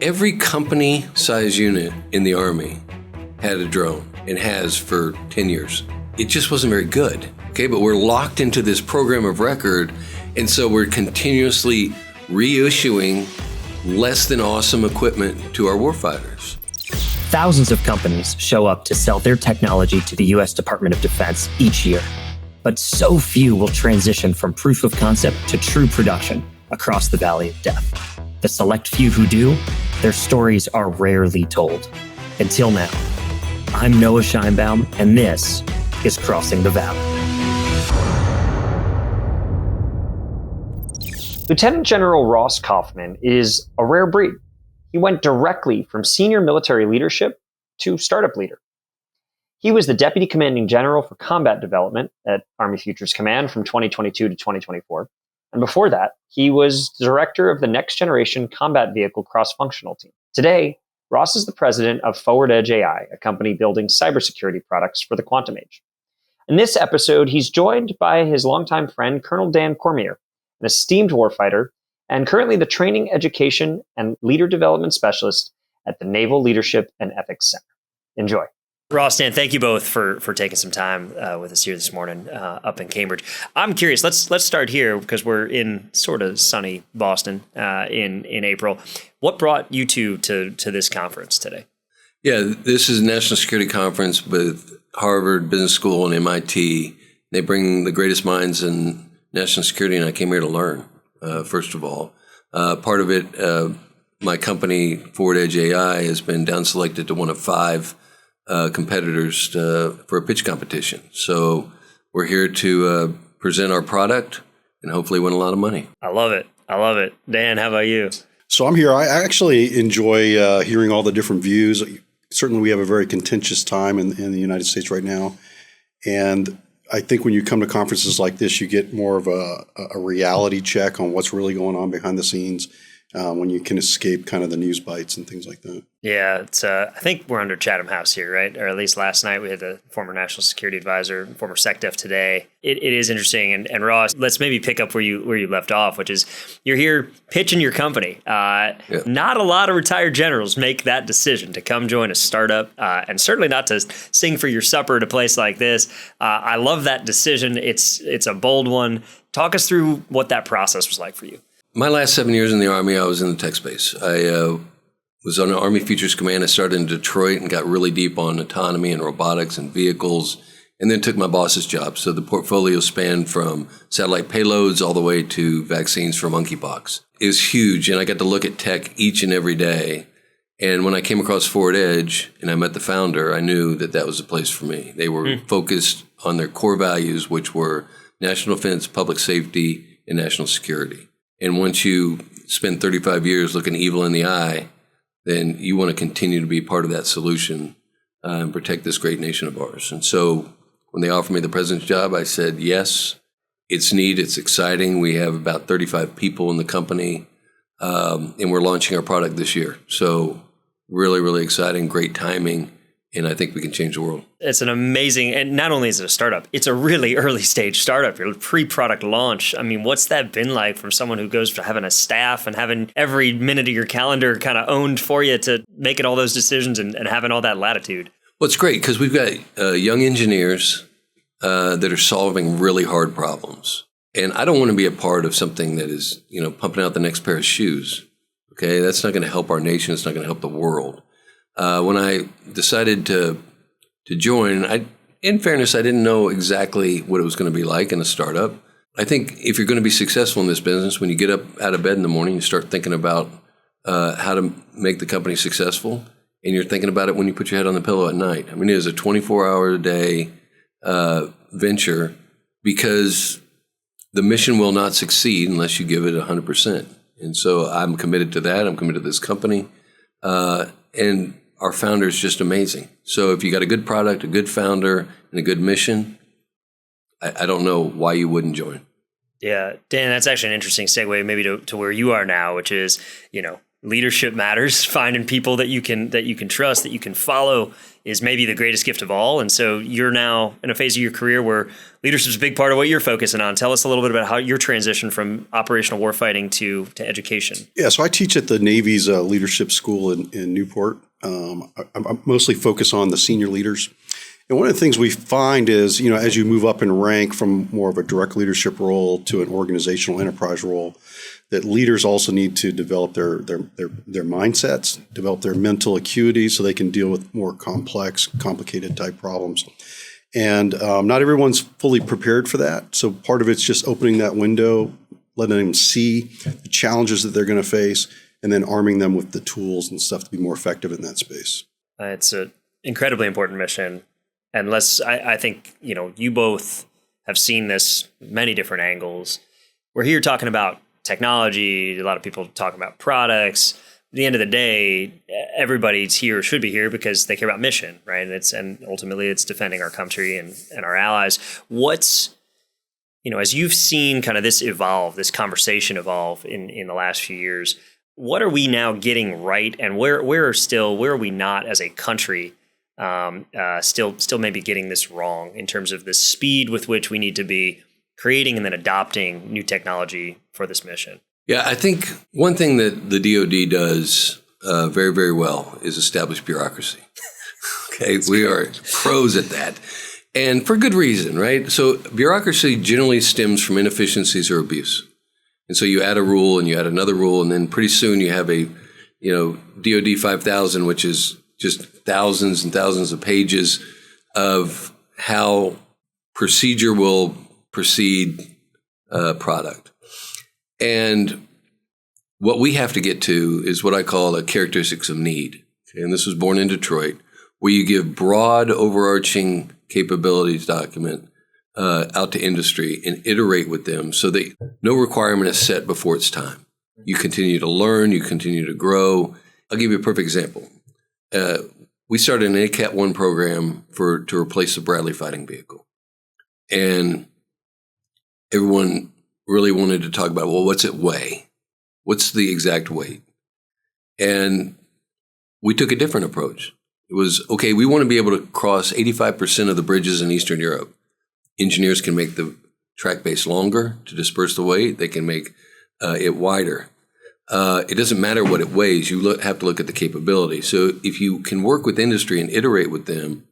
Every company size unit in the Army had a drone and has for 10 years. It just wasn't very good. Okay, but we're locked into this program of record, and so we're continuously reissuing less than awesome equipment to our warfighters. Thousands of companies show up to sell their technology to the U.S. Department of Defense each year, but so few will transition from proof of concept to true production across the valley of death. The select few who do, their stories are rarely told. Until now. I'm Noah Scheinbaum, and this is Crossing the Valley. Lieutenant General Ross Coffman is a rare breed. He went directly from senior military leadership to startup leader. He was the Deputy Commanding General for Combat Development at Army Futures Command from 2022 to 2024. And before that, he was Director of the Next Generation Combat Vehicle Cross-Functional Team. Today, Ross is the president of Forward Edge AI, a company building cybersecurity products for the quantum age. In this episode, he's joined by his longtime friend, Colonel Dan Cormier, an esteemed warfighter, and currently the Training, Education, and Leader Development Specialist at the Naval Leadership and Ethics Center. Enjoy. Ross, Dan, thank you both for taking some time with us here this morning up in Cambridge. I'm curious, let's start here because we're in sort of sunny Boston in April. What brought you two to this conference today? Yeah, this is a national security conference with Harvard Business School and MIT. They bring the greatest minds in national security, and I came here to learn, first of all. Part of it, my company, Forward Edge AI, has been down selected to one of 5 competitors for a pitch competition. So we're here to present our product and hopefully win a lot of money. I love it. Dan, how about you? So I'm here. I actually enjoy hearing all the different views. Certainly we have a very contentious time in the United States right now. And I think when you come to conferences like this, you get more of a reality check on what's really going on behind the scenes when you can escape kind of the news bites and things like that. Yeah, it's. I think we're under Chatham House here, right? Or at least last night we had the former National Security Advisor, former SecDef today. It is interesting. And Ross, let's maybe pick up where you left off, which is you're here pitching your company. Not a lot of retired generals make that decision to come join a startup, and certainly not to sing for your supper at a place like this. I love that decision. It's a bold one. Talk us through what that process was like for you. My last 7 years in the Army, I was in the tech space. I was on the Army Futures Command. I started in Detroit and got really deep on autonomy and robotics and vehicles, and then took my boss's job. So the portfolio spanned from satellite payloads all the way to vaccines for monkeypox. It was huge, and I got to look at tech each and every day. And when I came across Forward Edge and I met the founder, I knew that was a place for me. They were focused on their core values, which were national defense, public safety, and national security. And once you spend 35 years looking evil in the eye, then you want to continue to be part of that solution and protect this great nation of ours. And so when they offered me the president's job, I said, yes, it's neat, it's exciting. We have about 35 people in the company, and we're launching our product this year. So really, really exciting, great timing. And I think we can change the world. It's an amazing, and not only is it a startup, it's a really early stage startup. Your pre-product launch. I mean, what's that been like from someone who goes from having a staff and having every minute of your calendar kind of owned for you to making all those decisions and having all that latitude? Well, it's great because we've got young engineers that are solving really hard problems. And I don't want to be a part of something that is, pumping out the next pair of shoes. Okay, that's not going to help our nation. It's not going to help the world. When I decided to join, in fairness, I didn't know exactly what it was going to be like in a startup. I think if you're going to be successful in this business, when you get up out of bed in the morning, you start thinking about how to make the company successful, and you're thinking about it when you put your head on the pillow at night. I mean, it is a 24-hour-a-day venture because the mission will not succeed unless you give it 100%. And so I'm committed to that. I'm committed to this company. And our founder is just amazing. So if you got a good product, a good founder, and a good mission, I don't know why you wouldn't join. Yeah, Dan, that's actually an interesting segue maybe to where you are now, which is, leadership matters. Finding people that you can trust, that you can follow, is maybe the greatest gift of all. And so you're now in a phase of your career where leadership is a big part of what you're focusing on. Tell us a little bit about how your transition from operational warfighting to education. Yeah, so I teach at the Navy's leadership school in Newport. I'm mostly focused on the senior leaders. And one of the things we find is, as you move up in rank from more of a direct leadership role to an organizational enterprise role, that leaders also need to develop their mindsets, develop their mental acuity so they can deal with more complex, complicated type problems. And not everyone's fully prepared for that. So part of it's just opening that window, letting them see the challenges that they're going to face, and then arming them with the tools and stuff to be more effective in that space. It's an incredibly important mission. And I think, you both have seen this many different angles. We're here talking about technology. A lot of people talk about products. At the end of the day, everybody's here, should be here because they care about mission, right? And ultimately it's defending our country and our allies. What's, as you've seen kind of this evolve, this conversation evolve in the last few years, what are we now getting right? And where are we not as a country still maybe getting this wrong in terms of the speed with which we need to be creating and then adopting new technology for this mission? Yeah, I think one thing that the DoD does very, very well is establish bureaucracy. Okay, we are pros at that. And for good reason, right? So bureaucracy generally stems from inefficiencies or abuse. And so you add a rule and you add another rule, and then pretty soon you have a, DoD 5000, which is just thousands and thousands of pages of how procedure will precede product. And what we have to get to is what I call a characteristics of need. Okay? And this was born in Detroit, where you give broad overarching capabilities document out to industry and iterate with them so that no requirement is set before it's time. You continue to learn, you continue to grow. I'll give you a perfect example. We started an ACAT 1 program to replace the Bradley fighting vehicle. And everyone really wanted to talk about, well, what's it weigh? What's the exact weight? And we took a different approach. It was, okay, we want to be able to cross 85% of the bridges in Eastern Europe. Engineers can make the track base longer to disperse the weight. They can make it wider. It doesn't matter what it weighs. You have to look at the capability. So if you can work with industry and iterate with them,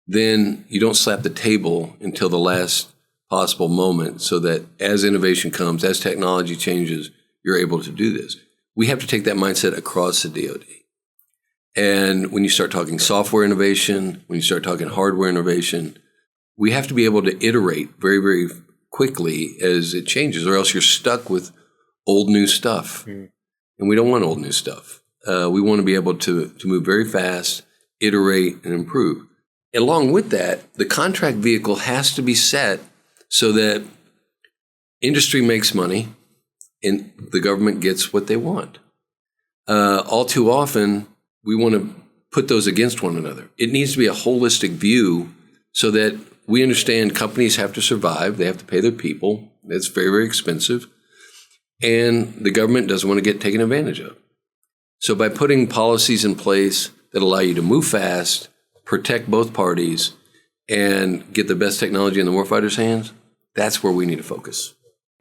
then you don't slap the table until the last possible moment so that as innovation comes, as technology changes, you're able to do this. We have to take that mindset across the DoD. And when you start talking software innovation, when you start talking hardware innovation, we have to be able to iterate very, very quickly as it changes, or else you're stuck with old new stuff. And we don't want old new stuff. We want to be able to move very fast, iterate, and improve. Along with that, the contract vehicle has to be set so that industry makes money and the government gets what they want. All too often, we want to put those against one another. It needs to be a holistic view so that we understand companies have to survive. They have to pay their people. That's very, very expensive. And the government doesn't want to get taken advantage of. So by putting policies in place that allow you to move fast, protect both parties, and get the best technology in the warfighter's hands, that's where we need to focus.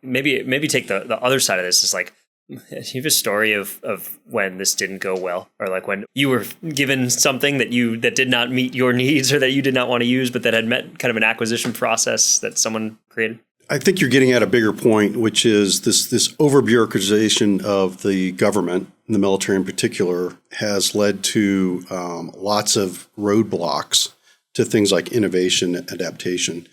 Maybe take the other side of this is like, you have a story of when this didn't go well, or like when you were given something that did not meet your needs or that you did not want to use, but that had met kind of an acquisition process that someone created? I think you're getting at a bigger point, which is this over-bureaucratization of the government, and the military in particular, has led to lots of roadblocks to things like innovation and adaptation.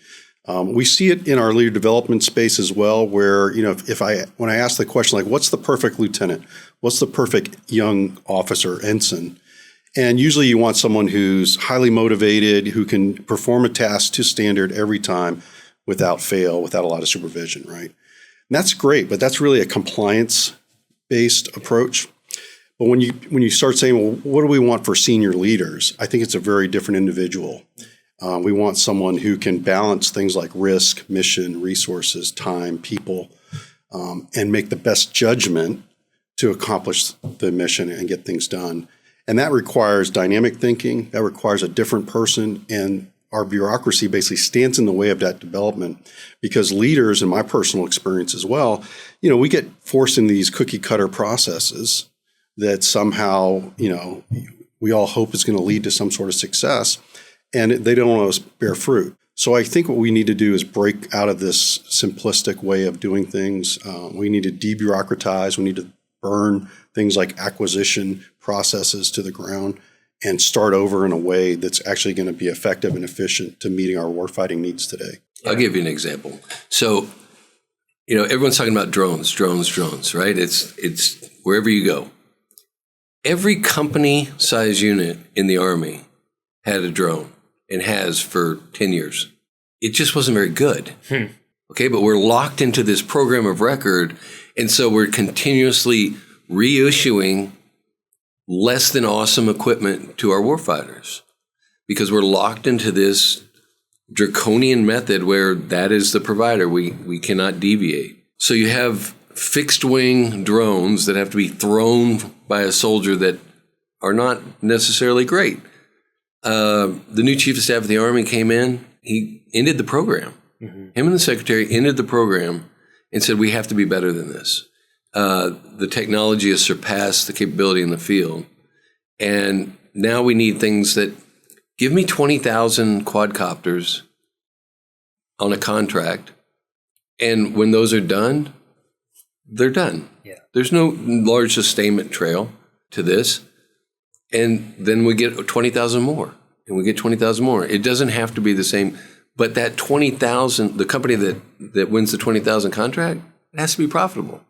We see it in our leader development space as well, where, when I ask the question, like, what's the perfect lieutenant? What's the perfect young officer, ensign? And usually you want someone who's highly motivated, who can perform a task to standard every time without fail, without a lot of supervision, right? And that's great, but that's really a compliance-based approach. But when you start saying, well, what do we want for senior leaders? I think it's a very different individual. We want someone who can balance things like risk, mission, resources, time, people, and make the best judgment to accomplish the mission and get things done. And that requires dynamic thinking. That requires a different person. And our bureaucracy basically stands in the way of that development because leaders, in my personal experience as well, we get forced into these cookie cutter processes that somehow, we all hope is going to lead to some sort of success, and they don't always bear fruit. So I think what we need to do is break out of this simplistic way of doing things. We need to debureaucratize. We need to burn things like acquisition processes to the ground and start over in a way that's actually going to be effective and efficient to meeting our warfighting needs today. I'll give you an example. So, everyone's talking about drones, right? It's wherever you go. Every company size unit in the Army had a drone and has for 10 years. It just wasn't very good. Okay, but we're locked into this program of record, and so we're continuously reissuing less than awesome equipment to our warfighters because we're locked into this draconian method where that is the provider. We cannot deviate. So you have fixed wing drones that have to be thrown by a soldier that are not necessarily great. The new chief of staff of the Army came in. He ended the program. Him and the secretary ended the program and said, we have to be better than this. The technology has surpassed the capability in the field. And now we need things that give me 20,000 quadcopters on a contract. And when those are done, they're done. Yeah. There's no large sustainment trail to this. And then we get 20,000 more. And we get 20,000 more. It doesn't have to be the same. But that 20,000, the company that wins the 20,000 contract, it has to be profitable.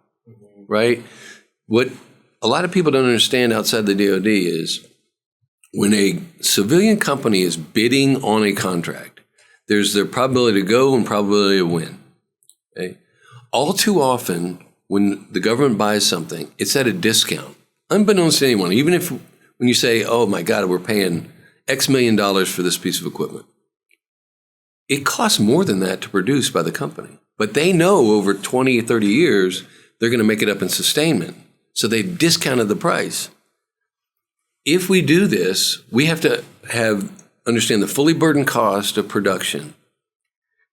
Right? What a lot of people don't understand outside the DoD is when a civilian company is bidding on a contract, there's their probability to go and probability to win. Okay? All too often, when the government buys something, it's at a discount, unbeknownst to anyone. Even if when you say, oh my God, we're paying X million dollars for this piece of equipment, it costs more than that to produce by the company. But they know over 20 or 30 years, they're going to make it up in sustainment. So they've discounted the price. If we do this, we have to understand the fully burdened cost of production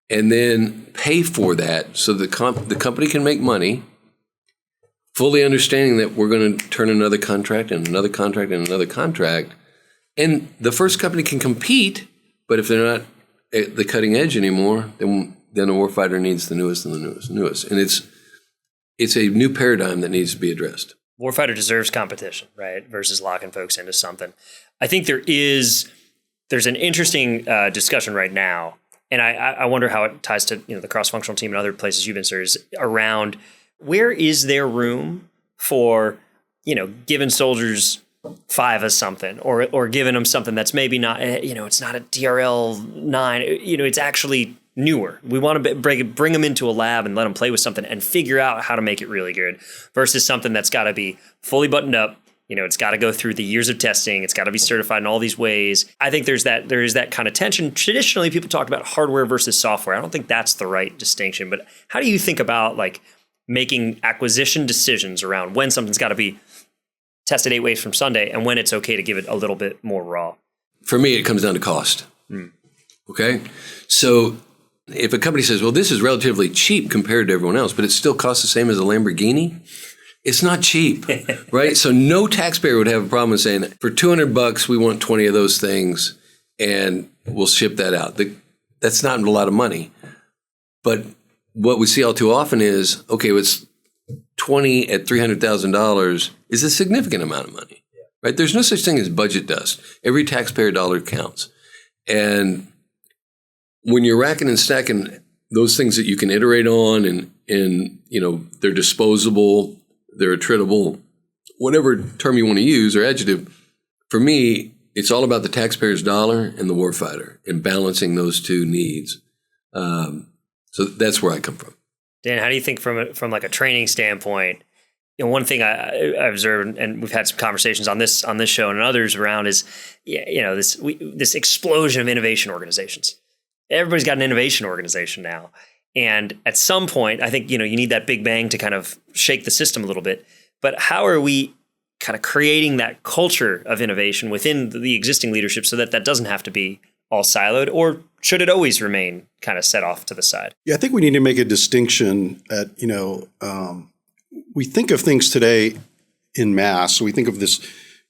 and then pay for that so the company can make money, fully understanding that we're going to turn another contract and another contract and another contract. And the first company can compete, but if they're not at the cutting edge anymore, then the warfighter needs the newest and the newest and newest. And it's a new paradigm that needs to be addressed. Warfighter deserves competition, right? Versus locking folks into something. I think there's an interesting discussion right now, and I wonder how it ties to the cross-functional team and other places you've been, sir, is around where is there room for giving soldiers 5 of something, or giving them something that's maybe not it's not a DRL 9, it's actually newer. We want to bring them into a lab and let them play with something and figure out how to make it really good versus something that's got to be fully buttoned up. It's got to go through the years of testing. It's got to be certified in all these ways. I think there is that kind of tension. Traditionally, people talk about hardware versus software. I don't think that's the right distinction. But how do you think about making acquisition decisions around when something's got to be tested 8 ways from Sunday and when it's okay to give it a little bit more raw? For me, it comes down to cost. Okay? So if a company says, well, this is relatively cheap compared to everyone else, but it still costs the same as a Lamborghini, it's not cheap, right? So no taxpayer would have a problem with saying, for $200, we want 20 of those things, and we'll ship that out. That's not a lot of money. But what we see all too often is, okay, it's 20 at $300,000 is a significant amount of money, right? There's no such thing as budget dust. Every taxpayer dollar counts. And when you're racking and stacking those things that you can iterate on and they're disposable, they're attritable, whatever term you want to use or adjective, for me, it's all about the taxpayer's dollar and the warfighter and balancing those two needs. So that's where I come from. Dan, how do you think from a training standpoint? One thing I observed, and we've had some conversations on this show and others around, is this explosion of innovation organizations. Everybody's got an innovation organization now. And at some point, I think, you need that big bang to kind of shake the system a little bit. But how are we kind of creating that culture of innovation within the existing leadership so that that doesn't have to be all siloed, or should it always remain kind of set off to the side? Yeah, I think we need to make a distinction at, we think of things today in mass. So we think of this,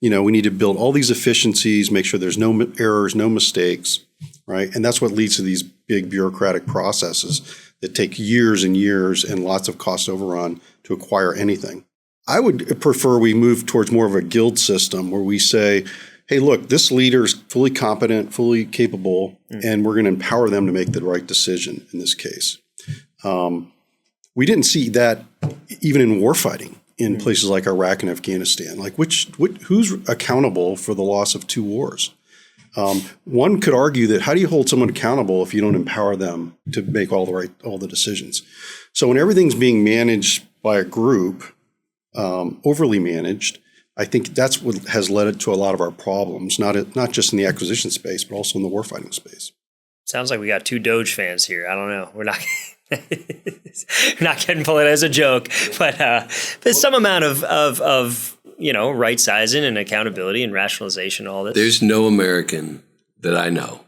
we need to build all these efficiencies, make sure there's no errors, no mistakes, right? And that's what leads to these big bureaucratic processes that take years and years and lots of cost overrun to acquire anything. I would prefer we move towards more of a guild system where we say, hey, look, this leader is fully competent, fully capable, and we're going to empower them to make the right decision in this case. We didn't see that even in warfighting in places like Iraq and Afghanistan. Like who's accountable for the loss of 2 wars? One could argue that how do you hold someone accountable if you don't empower them to make all the decisions? So when everything's being managed by a group, overly managed, I think that's what has led to a lot of our problems, not just in the acquisition space, but also in the warfighting space. Sounds like we got 2 Doge fans here. I don't know. We're not not getting pulled as a joke, but there's some amount of right sizing and accountability and rationalization, all this. There's no American that I know,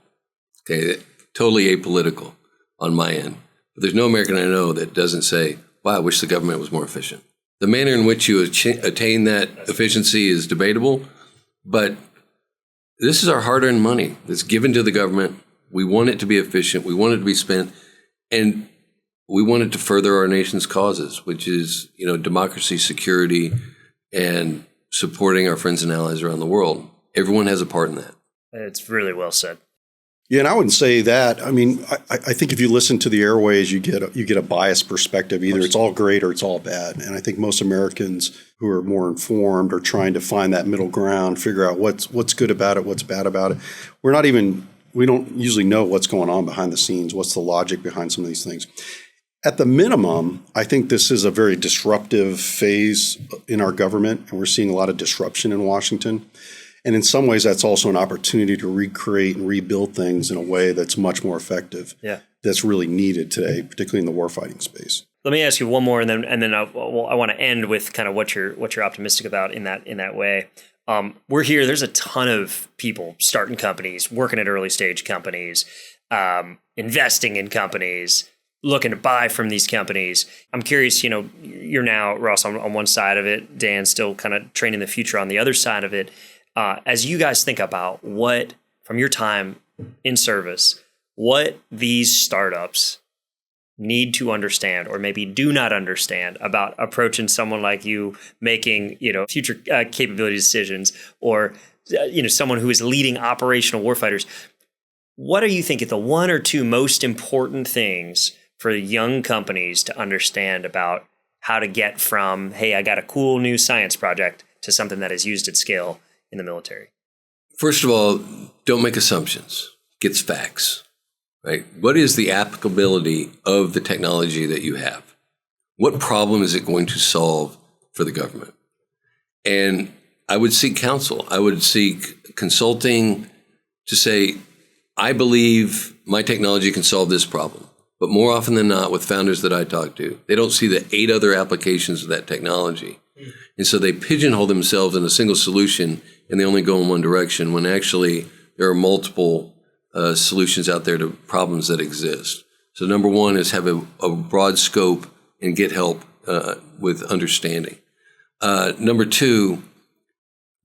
okay, totally apolitical on my end, but there's no American I know that doesn't say, wow, I wish the government was more efficient. The manner in which you attain that efficiency is debatable, but this is our hard-earned money that's given to the government. We want it to be efficient. We want it to be spent, and we want it to further our nation's causes, which is, democracy, security, and supporting our friends and allies around the world. Everyone has a part in that. It's really well said. Yeah, and I wouldn't say that. I mean, I think if you listen to the airways, you get a biased perspective. Either it's all great or it's all bad. And I think most Americans who are more informed are trying to find that middle ground, figure out what's good about it, what's bad about it. We don't usually know what's going on behind the scenes. What's the logic behind some of these things? At the minimum, I think this is a very disruptive phase in our government, and we're seeing a lot of disruption in Washington. And in some ways, that's also an opportunity to recreate and rebuild things in a way that's much more effective. Yeah, that's really needed today, particularly in the warfighting space. Let me ask you one more, and then I want to end with kind of what you're optimistic about in that way. We're here. There's a ton of people starting companies, working at early stage companies, investing in companies, looking to buy from these companies. I'm curious. You're now, Ross, on one side of it. Dan still kind of training the future on the other side of it. As you guys think about what, from your time in service, what these startups need to understand or maybe do not understand about approaching someone like you making, future capability decisions, or, someone who is leading operational warfighters, what do you think are the 1 or 2 most important things for young companies to understand about how to get from, hey, I got a cool new science project, to something that is used at scale in the military? First of all, don't make assumptions. Get facts, right? What is the applicability of the technology that you have? What problem is it going to solve for the government? And I would seek counsel. I would seek consulting to say, I believe my technology can solve this problem. But more often than not, with founders that I talk to, they don't see the 8 other applications of that technology. And so they pigeonhole themselves in a single solution, and they only go in one direction, when actually there are multiple solutions out there to problems that exist. So number 1 is have a broad scope and get help with understanding. Number 2,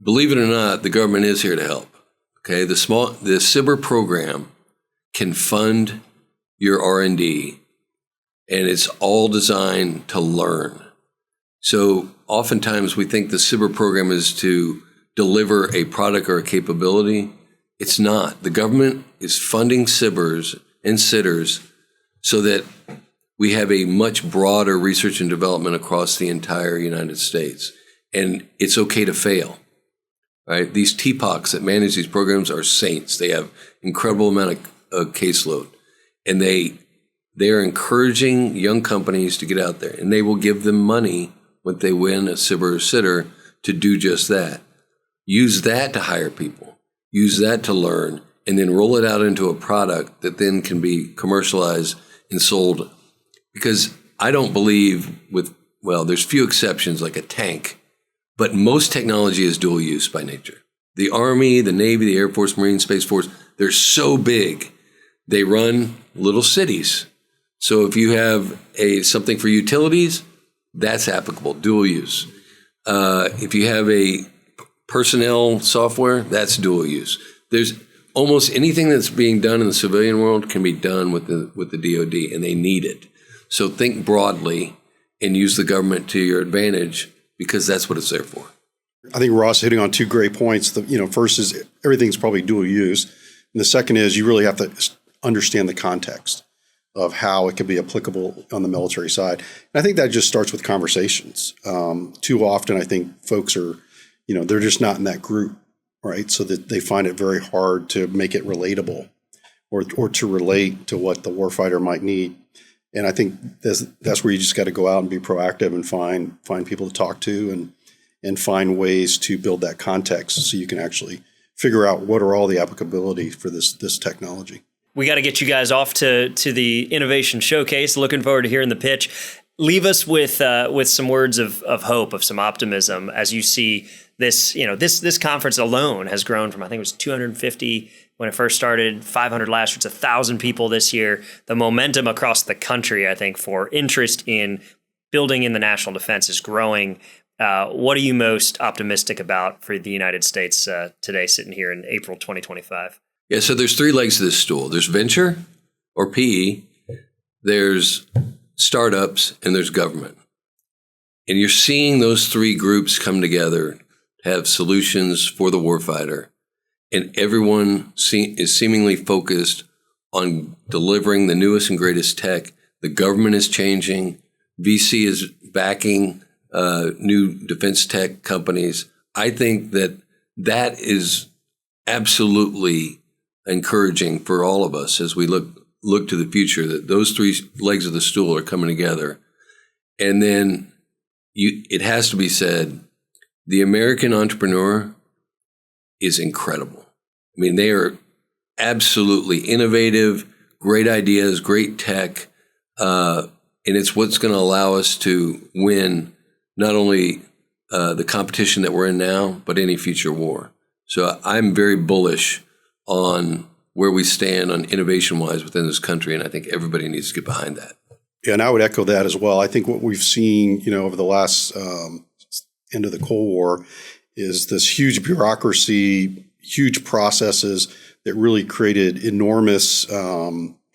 believe it or not, the government is here to help. Okay, the SBIR program can fund your R&D, and it's all designed to learn. So oftentimes we think the SBIR program is to deliver a product or a capability. It's not. The government is funding SBIRs and SITRs so that we have a much broader research and development across the entire United States. And it's okay to fail, right? These TPOCs that manage these programs are saints. They have incredible amount of caseload. And they are encouraging young companies to get out there, and they will give them money when they win a SBIR or SITR to do just that. Use that to hire people. Use that to learn, and then roll it out into a product that then can be commercialized and sold. Because I don't believe there's few exceptions, like a tank But most technology is dual use by nature. The Army, the Navy, the Air Force, Marine, Space Force, they're so big. They run little cities. So if you have something for utilities, that's applicable, dual use. If you have a personnel software, that's dual use. There's almost anything that's being done in the civilian world can be done with the DoD, and they need it. So think broadly and use the government to your advantage, because that's what it's there for. I think Ross hitting on two great points. First is everything's probably dual use, and the second is you really have to understand the context of how it could be applicable on the military side. And I think that just starts with conversations. Too often, I think folks are, they're just not in that group, right? So that they find it very hard to make it relatable or to relate to what the warfighter might need. And I think that's where you just got to go out and be proactive and find people to talk to and find ways to build that context so you can actually figure out what are all the applicability for this technology. We got to get you guys off to the innovation showcase. Looking forward to hearing the pitch. Leave us with some words of hope, of some optimism as you see this. This conference alone has grown from, I think it was 250 when it first started, 500 last year. It's 1,000 people this year. The momentum across the country, I think, for interest in building in the national defense is growing. What are you most optimistic about for the United States today, sitting here in April 2025? Yeah, so there's three legs to this stool. There's venture or PE, there's startups, and there's government. And you're seeing those three groups come together to have solutions for the warfighter. And everyone is seemingly focused on delivering the newest and greatest tech. The government is changing. VC is backing new defense tech companies. I think that is absolutely encouraging for all of us as we look to the future, that those three legs of the stool are coming together. And then it has to be said, the American entrepreneur is incredible. I mean, they are absolutely innovative, great ideas, great tech, and it's what's going to allow us to win not only the competition that we're in now, but any future war. So I'm very bullish on where we stand on innovation-wise within this country, and I think everybody needs to get behind that. Yeah, and I would echo that as well. I think what we've seen, over the last end of the Cold War is this huge bureaucracy, huge processes that really created enormous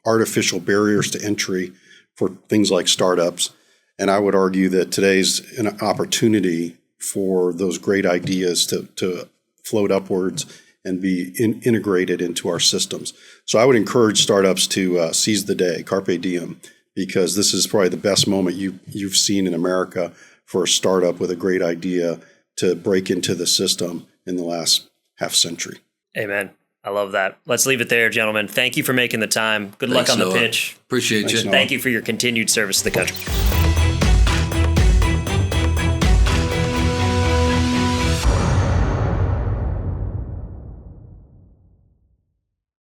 artificial barriers to entry for things like startups. And I would argue that today's an opportunity for those great ideas to float upwards and be integrated into our systems. So I would encourage startups to seize the day, carpe diem, because this is probably the best moment you've seen in America for a startup with a great idea to break into the system in the last half century. Amen. I love that. Let's leave it there, gentlemen. Thank you for making the time. Good luck on the pitch. Appreciate you. Thank you for your continued service to the country.